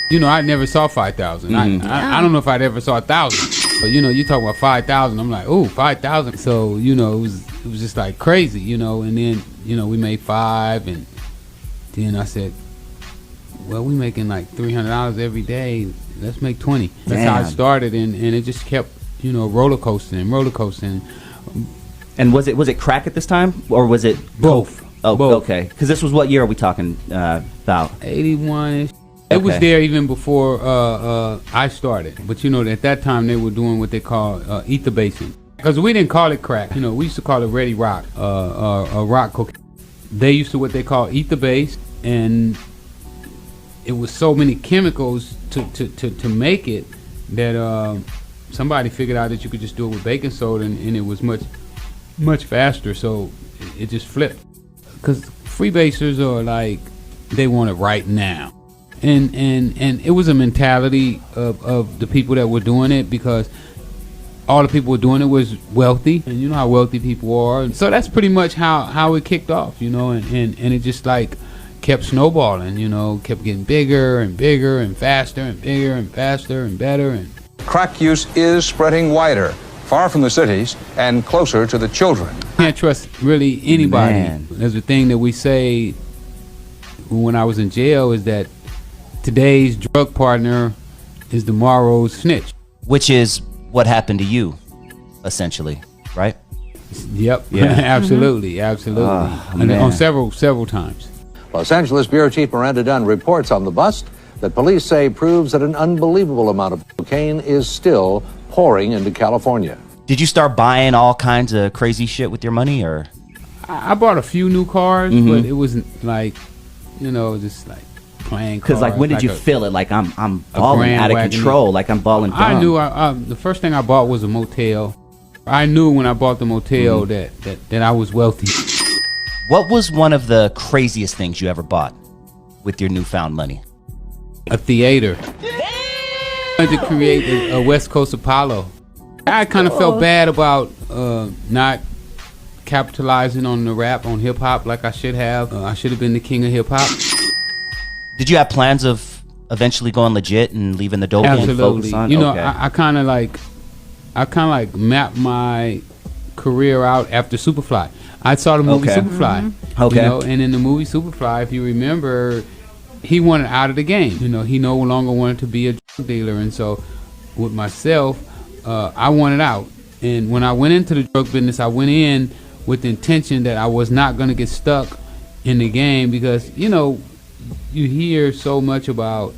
You know, I never saw 5,000. I don't know if I'd ever saw 1,000. But, you know, you talk about 5,000. I'm like, ooh, 5,000. So, you know, it was just like crazy, you know. And then, you know, we made 5. And then I said, well, we making like $300 every day. Let's make 20. That's how it started. And it just kept, you know, roller coasting. And was it crack at this time? Or was it both? Oh, both. Okay. Because this was, what year are we talking about? 81-ish. It was there even before I started. But, you know, at that time they were doing what they call ether basing. Because we didn't call it crack. You know, we used to call it ready rock, rock cocaine. They used to what they call ether base. And it was so many chemicals to make it that somebody figured out that you could just do it with baking soda. And it was much faster. So it just flipped. Because freebasers are like, they want it right now. And it was a mentality of the people that were doing it, because all the people were doing it was wealthy, and you know how wealthy people are. And so that's pretty much how it kicked off, you know, and it just like kept snowballing, you know, kept getting bigger and bigger and faster and bigger and faster and better. And crack use is spreading wider, far from the cities and closer to the children. Can't trust really anybody. Man. There's a thing that we say when I was in jail, is that today's drug partner is tomorrow's snitch. Which is what happened to you, essentially, right? Yep. Yeah. Absolutely. And on several times. Los Angeles Bureau Chief Miranda Dunn reports on the bust that police say proves that an unbelievable amount of cocaine is still pouring into California. Did you start buying all kinds of crazy shit with your money, or? I bought a few new cars, but it wasn't like, you know, just like playing cars. Because like, when did you feel it? Like I'm balling out of control. Like I'm balling dumb. I knew the first thing I bought was a motel. I knew when I bought the motel that I was wealthy. What was one of the craziest things you ever bought with your newfound money? A theater. I wanted to create a West Coast Apollo. I kind of felt bad about not capitalizing on the rap, on hip hop like I should have. I should have been the king of hip hop. Did you have plans of eventually going legit and leaving the dope game? Absolutely. On? You know, I kind of like mapped my career out after Superfly. I saw the movie Superfly. Okay. You know, and in the movie Superfly, if you remember, he wanted out of the game. You know, he no longer wanted to be a drug dealer, and so with myself, I wanted out. And when I went into the drug business, I went in with the intention that I was not going to get stuck in the game, because, you know, you hear so much about